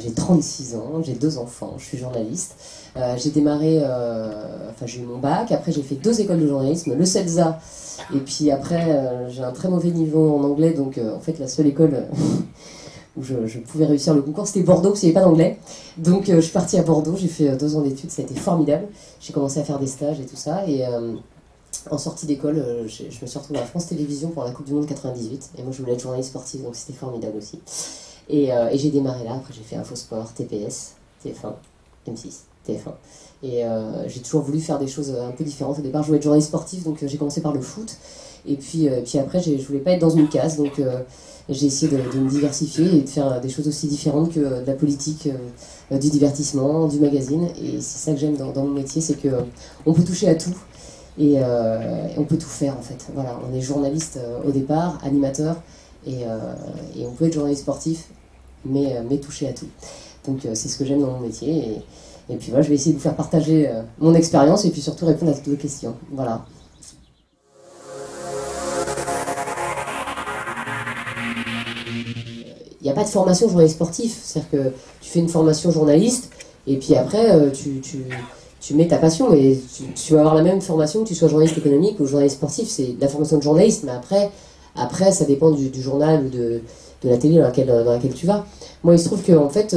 j'ai 36 ans, j'ai 2 enfants, je suis journaliste. J'ai démarré, enfin j'ai eu mon bac, après j'ai fait 2 écoles de journalisme, le CELSA, et puis après j'ai un très mauvais niveau en anglais, donc en fait la seule école où je pouvais réussir le concours c'était Bordeaux, parce qu'il n'y avait pas d'anglais. Donc je suis partie à Bordeaux, j'ai fait 2 ans d'études, ça a été formidable. J'ai commencé à faire des stages et tout ça, et en sortie d'école, je me suis retrouvée à France Télévisions pour la Coupe du Monde 98, et moi je voulais être journaliste sportive, donc c'était formidable aussi. Et j'ai démarré là, après j'ai fait Infosport, TPS, TF1, M6, TF1. Et j'ai toujours voulu faire des choses un peu différentes. Au départ, je voulais être journaliste sportif, donc j'ai commencé par le foot. Et puis après, je voulais pas être dans une case, donc j'ai essayé de me diversifier et de faire des choses aussi différentes que de la politique, du divertissement, du magazine. Et c'est ça que j'aime dans mon métier, c'est que on peut toucher à tout. Et on peut tout faire en fait. Voilà, on est journaliste au départ, animateur, et on peut être journaliste sportif, mais toucher à tout. Donc c'est ce que j'aime dans mon métier. Et puis voilà, je vais essayer de vous faire partager mon expérience et puis surtout répondre à toutes vos questions. Voilà. Il n'y a pas de formation journaliste sportif, c'est-à-dire que tu fais une formation journaliste et puis après tu mets ta passion, et tu vas avoir la même formation que tu sois journaliste économique ou journaliste sportif, c'est la formation de journaliste, mais après ça dépend du journal ou de la télé dans laquelle tu vas. Moi il se trouve qu'en fait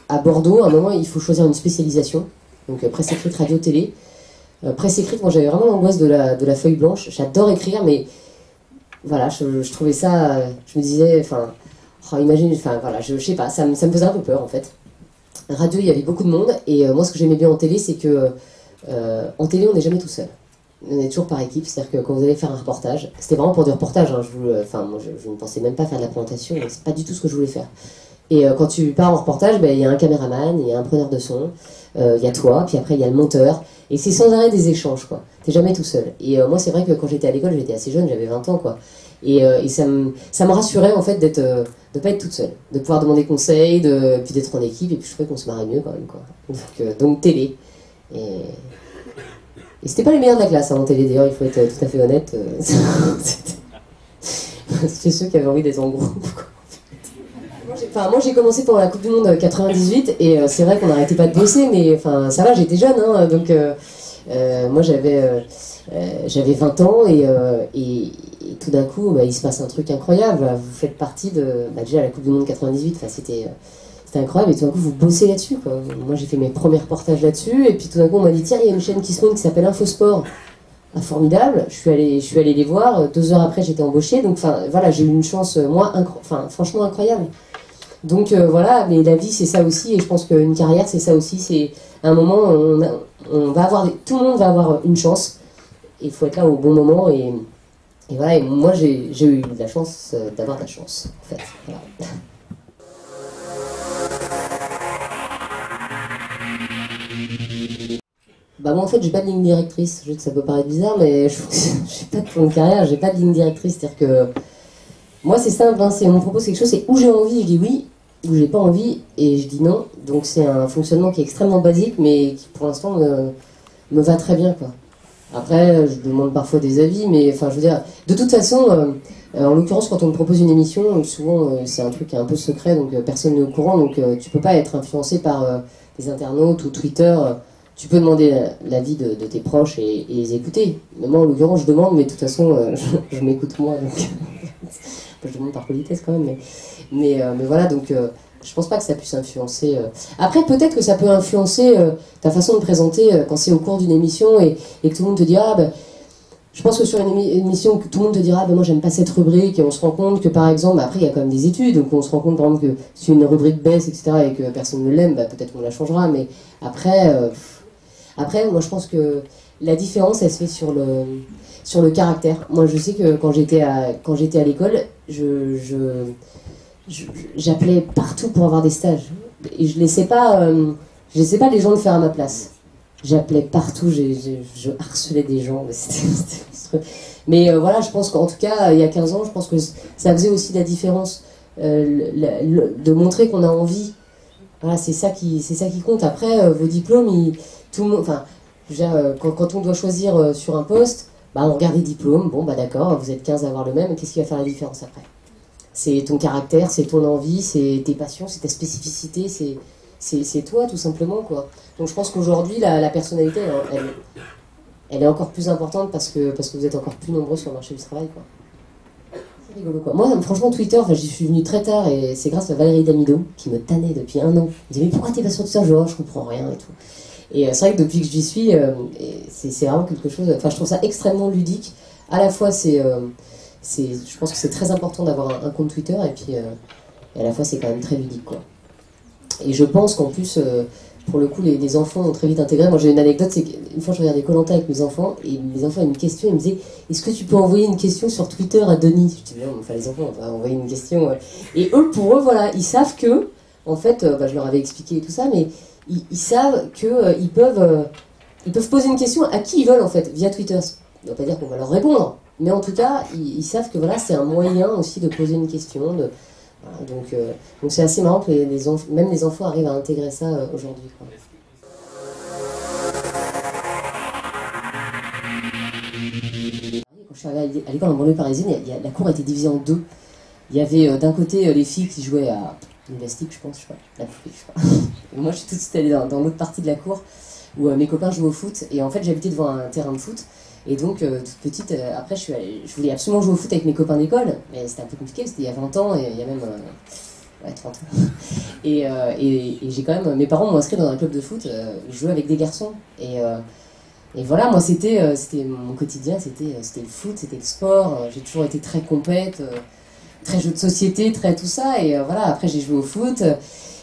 à Bordeaux, à un moment il faut choisir une spécialisation, donc presse écrite, radio, télé. Presse écrite, moi j'avais vraiment l'angoisse de la feuille blanche, j'adore écrire, mais voilà, je trouvais ça, je me disais, enfin, oh, imagine, enfin voilà, je sais pas, ça me faisait un peu peur en fait. Radio, il y avait beaucoup de monde, et moi ce que j'aimais bien en télé, c'est que en télé on n'est jamais tout seul. On est toujours par équipe, c'est-à-dire que quand vous allez faire un reportage, c'était vraiment pour du reportage, hein, moi je ne pensais même pas faire de la présentation, c'est pas du tout ce que je voulais faire. Et quand tu pars en reportage, il y a un caméraman, il y a un preneur de son, il y a toi, puis après il y a le monteur, et c'est sans arrêt des échanges, quoi. T'es jamais tout seul. Et moi c'est vrai que quand j'étais à l'école, j'étais assez jeune, j'avais 20 ans, quoi. Et ça me rassurait en fait de pas être toute seule, de pouvoir demander conseil, puis d'être en équipe, et puis je trouvais qu'on se marrait mieux quand même, quoi. Donc télé. Et c'était pas les meilleurs de la classe hein, en télé d'ailleurs, il faut être tout à fait honnête. C'est ceux qui avaient envie d'être en groupe, quoi. Moi j'ai commencé pendant la Coupe du Monde 98, et c'est vrai qu'on n'arrêtait pas de bosser, mais enfin ça va, j'étais jeune, hein, donc moi j'avais 20 ans, et tout d'un coup il se passe un truc incroyable. Vous faites partie de déjà la Coupe du Monde 98, c'était incroyable, et tout d'un coup vous bossez là-dessus, quoi. Moi j'ai fait mes premiers reportages là-dessus, et puis tout d'un coup on m'a dit tiens, il y a une chaîne qui se monte qui s'appelle Infosport. Ah, formidable, je suis allée les voir, 2 heures après j'étais embauchée, donc voilà, j'ai eu une chance franchement incroyable. Donc voilà, mais la vie c'est ça aussi, et je pense qu'une carrière c'est ça aussi, c'est à un moment on va avoir tout le monde va avoir une chance, et il faut être là au bon moment, et voilà, et moi j'ai eu la chance d'avoir de la chance en fait. Voilà. Bah moi en fait j'ai pas de ligne directrice, je sais que ça peut paraître bizarre, mais j'ai pas pour une carrière, j'ai pas de ligne directrice, c'est-à-dire que moi c'est simple, hein, on me propose quelque chose, c'est où j'ai envie, je dis oui, où j'ai pas envie, et je dis non. Donc c'est un fonctionnement qui est extrêmement basique, mais qui pour l'instant me va très bien, quoi. Après, je demande parfois des avis, mais enfin je veux dire, de toute façon, en l'occurrence quand on me propose une émission, souvent c'est un truc qui est un peu secret, donc personne n'est au courant, donc tu peux pas être influencé par des internautes ou Twitter. Tu peux demander l'avis de tes proches et les écouter. Mais moi en l'occurrence je demande, mais de toute façon je m'écoute moi, donc je demande par politesse quand même, mais voilà, donc je pense pas que ça puisse influencer. Après peut-être que ça peut influencer ta façon de présenter quand c'est au cours d'une émission, et que tout le monde te dit je pense que sur une émission tout le monde te dira moi j'aime pas cette rubrique, et on se rend compte que par exemple, après il y a quand même des études, donc on se rend compte par exemple que si une rubrique baisse etc et que personne ne l'aime, peut-être qu'on la changera, mais après moi je pense que la différence elle se fait sur le caractère. Moi je sais que quand j'étais à l'école, j'appelais partout pour avoir des stages, et je laissais pas les gens le faire à ma place. J'appelais partout, je harcelais des gens, c'était monstrueux. Mais voilà, je pense qu'en tout cas il y a 15 ans, je pense que ça faisait aussi la différence, de montrer qu'on a envie. Voilà, c'est ça qui compte. Après vos diplômes, tout le monde, enfin je veux dire, quand on doit choisir sur un poste, on regarde les diplômes, bon d'accord, vous êtes 15 à avoir le même, qu'est-ce qui va faire la différence après? c'est ton caractère, c'est ton envie, c'est tes passions, c'est ta spécificité, c'est toi tout simplement quoi. Donc je pense qu'aujourd'hui la personnalité elle est encore plus importante parce que vous êtes encore plus nombreux sur le marché du travail quoi. C'est rigolo quoi. Moi franchement Twitter, j'y suis venu très tard et c'est grâce à Valérie Damido qui me tannait depuis 1 an. Elle me disait mais pourquoi t'es pas sur Twitter? Je comprends rien et tout. Et c'est vrai que depuis que j'y suis, c'est vraiment quelque chose. Enfin, je trouve ça extrêmement ludique. À la fois, je pense que c'est très important d'avoir un compte Twitter, et puis et à la fois, c'est quand même très ludique, quoi. Et je pense qu'en plus, pour le coup, les enfants ont très vite intégré. Moi, j'ai une anecdote, c'est qu'une fois, je regardais Koh Lanta avec mes enfants, et mes enfants avaient une question. Ils me disaient, est-ce que tu peux envoyer une question sur Twitter à Denis? Je dis, non, enfin, les enfants, on va envoyer une question. Et eux, pour eux, voilà, ils savent que, en fait, je leur avais expliqué tout ça, mais ils savent qu'ils peuvent poser une question à qui ils veulent en fait via Twitter. Ça ne veut pas dire qu'on va leur répondre, mais en tout cas ils savent que voilà, c'est un moyen aussi de poser une question. Voilà, donc c'est assez marrant que même les enfants arrivent à intégrer ça aujourd'hui. Quand je suis arrivée à l'école en banlieue parisienne, la cour était divisée en 2. Il y avait d'un côté les filles qui jouaient à l'élastique, je sais pas, la poupée, je sais pas. Et moi, je suis tout de suite allée dans l'autre partie de la cour où mes copains jouaient au foot. Et en fait, j'habitais devant un terrain de foot. Et donc, toute petite, après, je voulais absolument jouer au foot avec mes copains d'école. Mais c'était un peu compliqué, c'était il y a 20 ans et il y a même 30 ans. Et j'ai quand même, mes parents m'ont inscrit dans un club de foot. Je jouais avec des garçons. Et voilà, moi, c'était mon quotidien, c'était le foot, c'était le sport. J'ai toujours été très compète. Très jeu de société, très tout ça, et voilà, après j'ai joué au foot,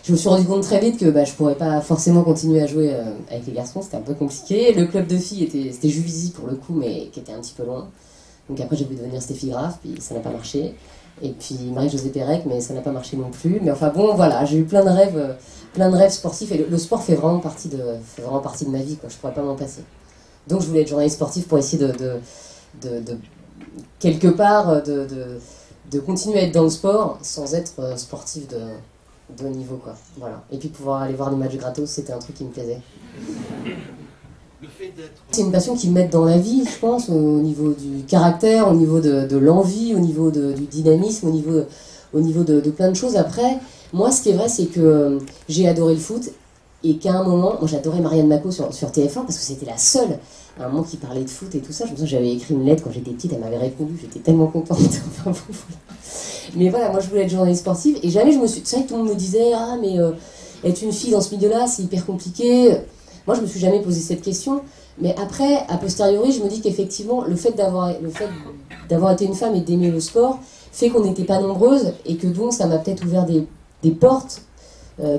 je me suis rendu compte très vite que je pourrais pas forcément continuer à jouer avec les garçons, c'était un peu compliqué, le club de filles c'était Juvisy pour le coup, mais qui était un petit peu loin, donc après j'ai voulu devenir stéphographe, puis ça n'a pas marché, et puis Marie-Josée Pérec, mais ça n'a pas marché non plus, mais enfin bon, voilà, j'ai eu plein de rêves sportifs, et le sport fait vraiment partie de ma vie, quoi, je pourrais pas m'en passer. Donc je voulais être journaliste sportif pour essayer de quelque part, de continuer à être dans le sport sans être sportif de haut niveau, quoi. Voilà. Et puis pouvoir aller voir les matchs gratos, c'était un truc qui me plaisait. C'est une passion qui me met dans la vie, je pense, au niveau du caractère, au niveau de l'envie, au niveau du dynamisme, au niveau de plein de choses. Après, moi, ce qui est vrai, c'est que j'ai adoré le foot et qu'à un moment, moi j'adorais Marianne Macot sur TF1 parce que c'était la seule à un moment qui parlait de foot et tout ça. Je me souviens, j'avais écrit une lettre quand j'étais petite, elle m'avait répondu, j'étais tellement contente. Enfin, bon, voilà. Mais voilà, moi je voulais être journaliste sportive et jamais je me suis. C'est vrai que tout le monde me disait, ah mais être une fille dans ce milieu-là, c'est hyper compliqué. Moi je me suis jamais posé cette question. Mais après, a posteriori, je me dis qu'effectivement, le fait d'avoir été une femme et d'aimer le sport fait qu'on n'était pas nombreuses et que donc ça m'a peut-être ouvert des portes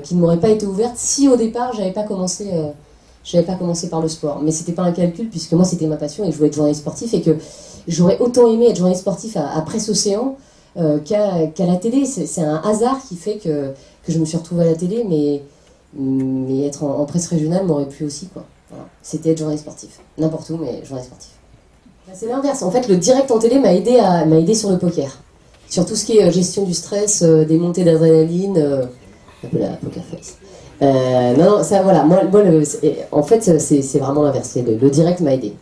qui ne m'auraient pas été ouvertes si au départ j'avais pas commencé par le sport. Mais c'était pas un calcul puisque moi c'était ma passion et je voulais être journaliste sportif et que j'aurais autant aimé être journaliste sportif à Presse Océan qu'à la télé. C'est un hasard qui fait que je me suis retrouvée à la télé, mais être en presse régionale m'aurait plu aussi, quoi. Voilà. C'était être journaliste sportif. N'importe où, mais journaliste sportif. C'est l'inverse. En fait, le direct en télé m'a aidé sur le poker. Sur tout ce qui est gestion du stress, des montées d'adrénaline, un peu la poker face. Non, ça, voilà. Moi en fait, c'est vraiment l'inverse. Le direct m'a aidé.